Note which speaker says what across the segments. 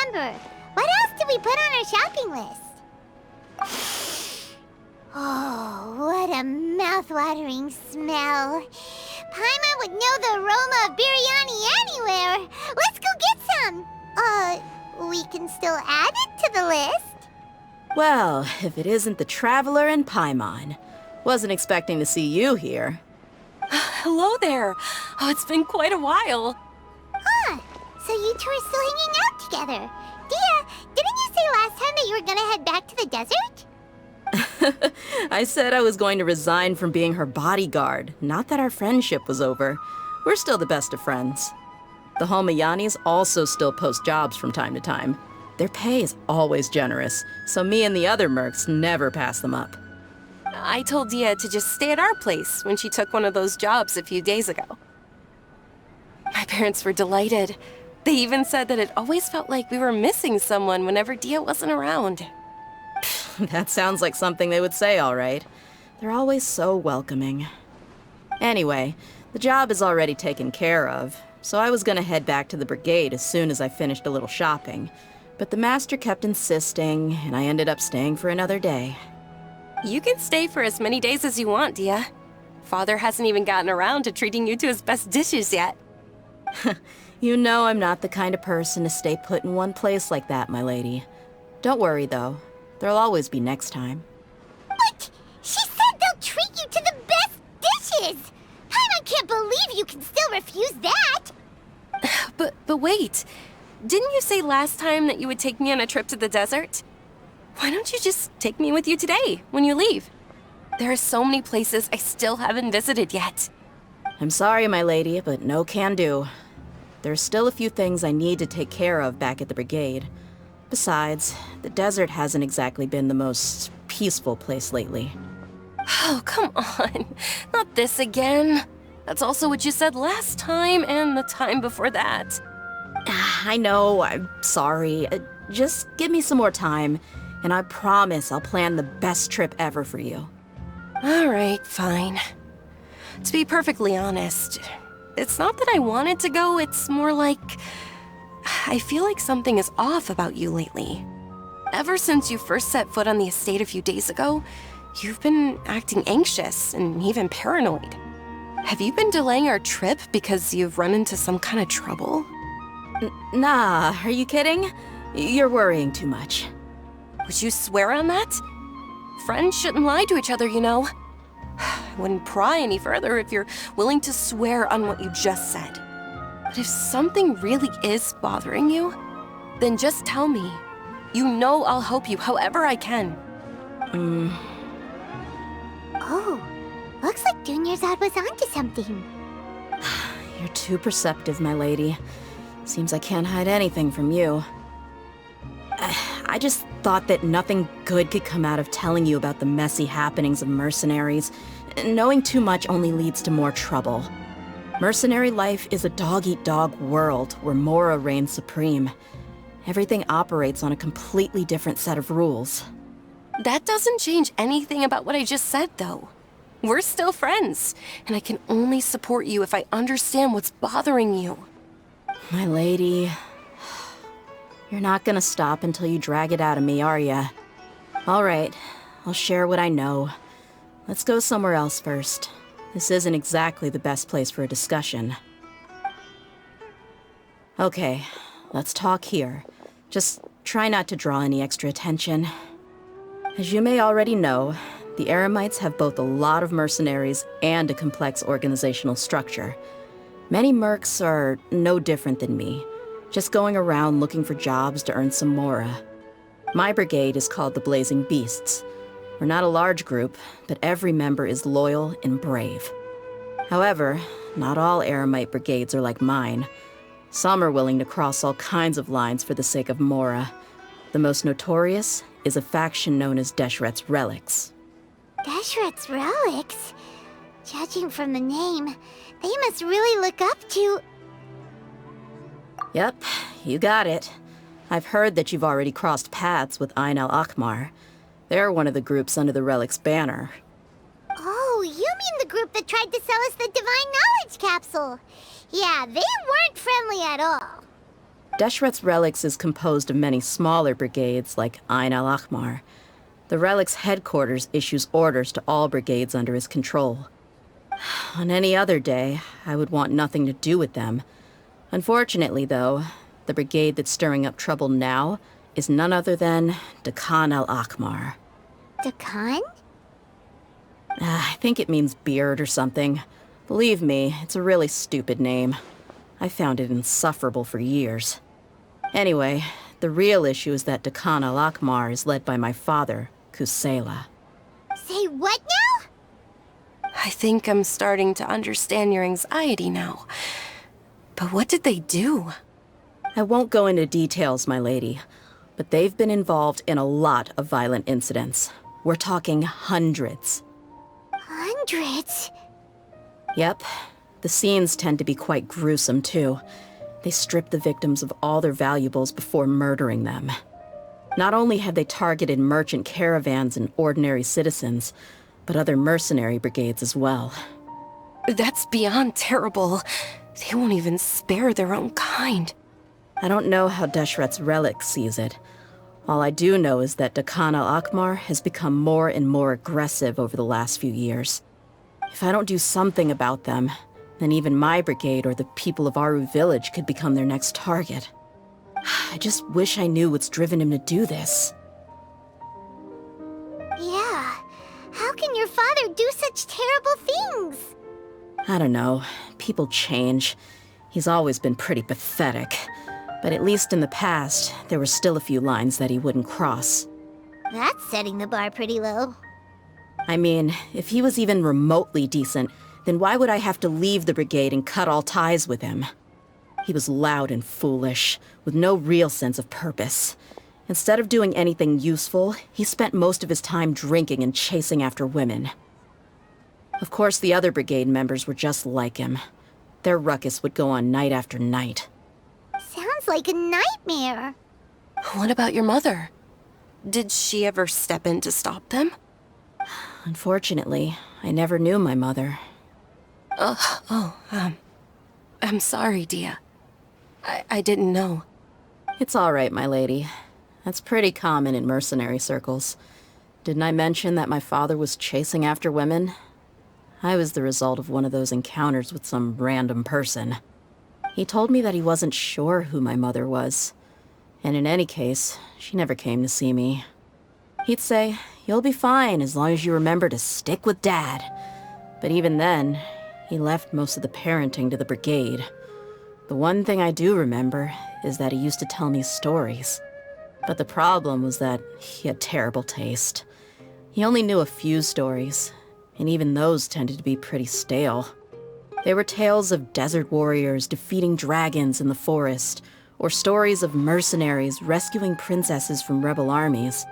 Speaker 1: remember. What else did we put on our shopping list? Oh, what a mouth-watering smell. Paimon would know the aroma of biryani anywhere. Let's go get some. We can still add it to the list.
Speaker 2: Well, if it isn't the Traveler and Paimon. Wasn't expecting to see you here.
Speaker 3: Hello there. Oh, it's been quite a while.
Speaker 1: Huh. So you two are still hanging out together. Dehya, didn't you say last time that you were gonna head back to the desert?
Speaker 2: I said I was going to resign from being her bodyguard, not that our friendship was over. We're still the best of friends. The Homayanis also still post jobs from time to time. Their pay is always generous, so me and the other mercs never pass them up.
Speaker 3: I told Dehya to just stay at our place when she took one of those jobs a few days ago. My parents were delighted. They even said that it always felt like we were missing someone whenever Dehya wasn't around.
Speaker 2: That sounds like something they would say, all right. They're always so welcoming. Anyway, the job is already taken care of, so I was gonna head back to the brigade as soon as I finished a little shopping. But the master kept insisting, and I ended up staying for another day.
Speaker 3: You can stay for as many days as you want, Dehya. Father hasn't even gotten around to treating you to his best dishes yet.
Speaker 2: You know I'm not the kind of person to stay put in one place like that, my lady. Don't worry, though. There'll always be next time.
Speaker 1: But she said they'll treat you to the best dishes! I can't believe you can still refuse that!
Speaker 3: But wait. Didn't you say last time that you would take me on a trip to the desert? Why don't you just take me with you today, when you leave? There are so many places I still haven't visited yet.
Speaker 2: I'm sorry, my lady, but no can do. There's still a few things I need to take care of back at the brigade. Besides, the desert hasn't exactly been the most peaceful place lately.
Speaker 3: Oh, come on. Not this again. That's also what you said last time and the time before that.
Speaker 2: I know, I'm sorry. Just give me some more time, and I promise I'll plan the best trip ever for you.
Speaker 3: All right, fine. To be perfectly honest, it's not that I wanted to go, it's more like I feel like something is off about you lately. Ever since you first set foot on the estate a few days ago, you've been acting anxious and even paranoid. Have you been delaying our trip because you've run into some kind of trouble?
Speaker 2: Nah, are you kidding? You're worrying too much.
Speaker 3: Would you swear on that? Friends shouldn't lie to each other, you know. I wouldn't pry any further if you're willing to swear on what you just said. But if something really is bothering you, then just tell me. You know I'll help you however I can.
Speaker 1: Oh, looks like Dunyarzad was onto something.
Speaker 2: You're too perceptive, my lady. Seems I can't hide anything from you. I just thought that nothing good could come out of telling you about the messy happenings of mercenaries. Knowing too much only leads to more trouble. Mercenary life is a dog-eat-dog world where Mora reigns supreme. Everything operates on a completely different set of rules.
Speaker 3: That doesn't change anything about what I just said, though. We're still friends, and I can only support you if I understand what's bothering you.
Speaker 2: My lady, you're not gonna stop until you drag it out of me, are ya? All right, I'll share what I know. Let's go somewhere else first. This isn't exactly the best place for a discussion. Okay, let's talk here. Just try not to draw any extra attention. As you may already know, the Eremites have both a lot of mercenaries and a complex organizational structure. Many mercs are no different than me, just going around looking for jobs to earn some mora. My brigade is called the Blazing Beasts. We're not a large group, but every member is loyal and brave. However, not all Eremite brigades are like mine. Some are willing to cross all kinds of lines for the sake of mora. The most notorious is a faction known as Deshret's Relics.
Speaker 1: Deshret's Relics? Judging from the name, they must really look up to...
Speaker 2: Yep, you got it. I've heard that you've already crossed paths with Ain al-Akmar. They're one of the groups under the Relic's banner.
Speaker 1: Oh, you mean the group that tried to sell us the Divine Knowledge Capsule? Yeah, they weren't friendly at all.
Speaker 2: Deshret's relics is composed of many smaller brigades like Ain al-Ahmar. The relic's headquarters issues orders to all brigades under his control. On any other day, I would want nothing to do with them. Unfortunately, though, the brigade that's stirring up trouble now is none other than Dakan al-Ahmar.
Speaker 1: Dakan?
Speaker 2: I think it means beard or something. Believe me, it's a really stupid name. I found it insufferable for years. Anyway, the real issue is that Dakan al-Ahmar is led by my father, Kusela.
Speaker 1: Say what now?
Speaker 3: I think I'm starting to understand your anxiety now. But what did they do?
Speaker 2: I won't go into details, my lady, but they've been involved in a lot of violent incidents. We're talking hundreds.
Speaker 1: Hundreds?
Speaker 2: Yep. The scenes tend to be quite gruesome, too. They strip the victims of all their valuables before murdering them. Not only have they targeted merchant caravans and ordinary citizens, but other mercenary brigades as well.
Speaker 3: That's beyond terrible. They won't even spare their own kind.
Speaker 2: I don't know how Deshret's relic sees it. All I do know is that Dakan al-Ahmar has become more and more aggressive over the last few years. If I don't do something about them, then even my brigade or the people of Aru village could become their next target. I just wish I knew what's driven him to do this.
Speaker 1: Yeah. How can your father do such terrible things?
Speaker 2: I don't know. People change. He's always been pretty pathetic. But at least in the past, there were still a few lines that he wouldn't cross.
Speaker 1: That's setting the bar pretty low.
Speaker 2: I mean, if he was even remotely decent, then why would I have to leave the brigade and cut all ties with him? He was loud and foolish, with no real sense of purpose. Instead of doing anything useful, he spent most of his time drinking and chasing after women. Of course, the other brigade members were just like him. Their ruckus would go on night after night.
Speaker 1: Sounds like a nightmare.
Speaker 3: What about your mother? Did she ever step in to stop them?
Speaker 2: Unfortunately, I never knew my mother.
Speaker 3: I'm sorry, Dehya. I didn't know.
Speaker 2: It's all right, my lady. That's pretty common in mercenary circles. Didn't I mention that my father was chasing after women? I was the result of one of those encounters with some random person. He told me that he wasn't sure who my mother was. And in any case, she never came to see me. He'd say, "You'll be fine as long as you remember to stick with Dad." But even then, he left most of the parenting to the brigade. The one thing I do remember is that he used to tell me stories. But the problem was that he had terrible taste. He only knew a few stories, and even those tended to be pretty stale. They were tales of desert warriors defeating dragons in the forest, or stories of mercenaries rescuing princesses from rebel armies.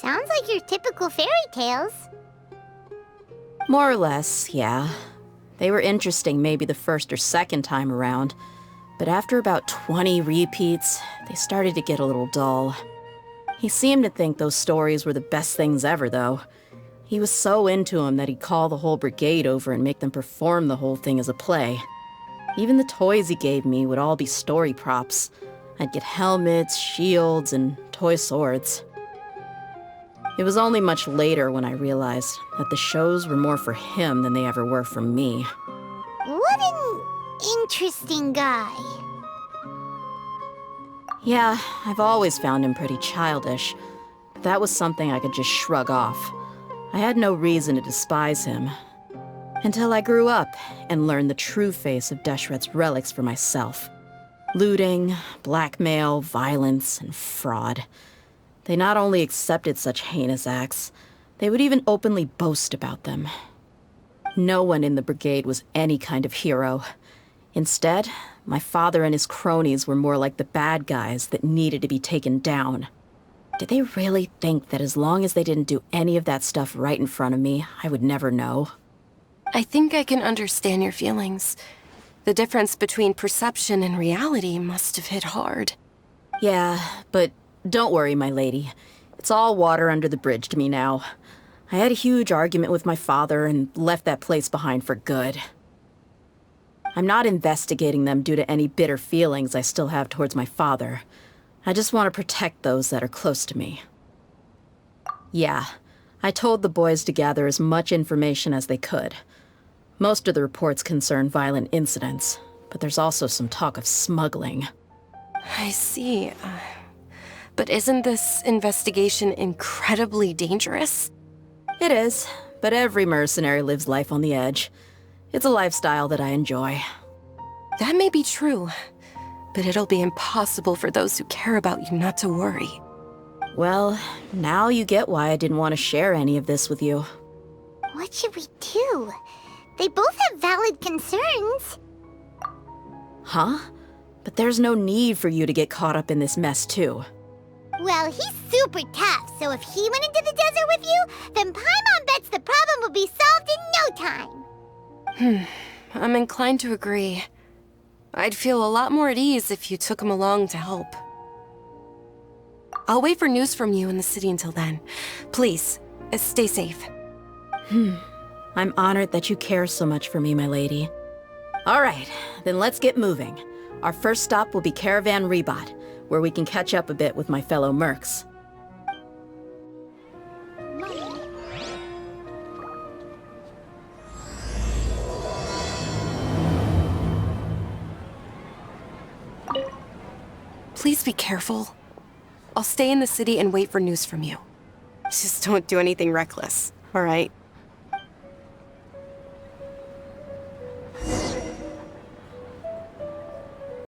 Speaker 1: Sounds like your typical fairy tales.
Speaker 2: More or less, yeah. They were interesting maybe the first or second time around, but after about 20 repeats, they started to get a little dull. He seemed to think those stories were the best things ever, though. He was so into them that he'd call the whole brigade over and make them perform the whole thing as a play. Even the toys he gave me would all be story props. I'd get helmets, shields, and toy swords. It was only much later when I realized that the shows were more for him than they ever were for me.
Speaker 1: What an interesting guy.
Speaker 2: Yeah, I've always found him pretty childish, but that was something I could just shrug off. I had no reason to despise him. Until I grew up and learned the true face of Deshret's relics for myself. Looting, blackmail, violence, and fraud. They not only accepted such heinous acts, they would even openly boast about them. No one in the brigade was any kind of hero. Instead, my father and his cronies were more like the bad guys that needed to be taken down. Did they really think that as long as they didn't do any of that stuff right in front of me, I would never know?
Speaker 3: I think I can understand your feelings. The difference between perception and reality must have hit hard.
Speaker 2: Yeah, but don't worry, my lady. It's all water under the bridge to me now. I had a huge argument with my father and left that place behind for good. I'm not investigating them due to any bitter feelings I still have towards my father. I just want to protect those that are close to me. Yeah, I told the boys to gather as much information as they could. Most of the reports concern violent incidents, but there's also some talk of smuggling.
Speaker 3: I see. But isn't this investigation incredibly dangerous?
Speaker 2: It is, but every mercenary lives life on the edge. It's a lifestyle that I enjoy.
Speaker 3: That may be true, but it'll be impossible for those who care about you not to worry.
Speaker 2: Well, now you get why I didn't want to share any of this with you.
Speaker 1: What should we do? They both have valid concerns.
Speaker 2: Huh? But there's no need for you to get caught up in this mess, too.
Speaker 1: Well, he's super tough, so if he went into the desert with you, then Paimon bets the problem will be solved in no time.
Speaker 3: I'm inclined to agree. I'd feel a lot more at ease if you took him along to help. I'll wait for news from you in the city until then. Please, stay safe.
Speaker 2: I'm honored that you care so much for me, my lady. All right, then let's get moving. Our first stop will be Caravan Rebot, where we can catch up a bit with my fellow mercs.
Speaker 3: Please be careful. I'll stay in the city and wait for news from you. Just don't do anything reckless, all right?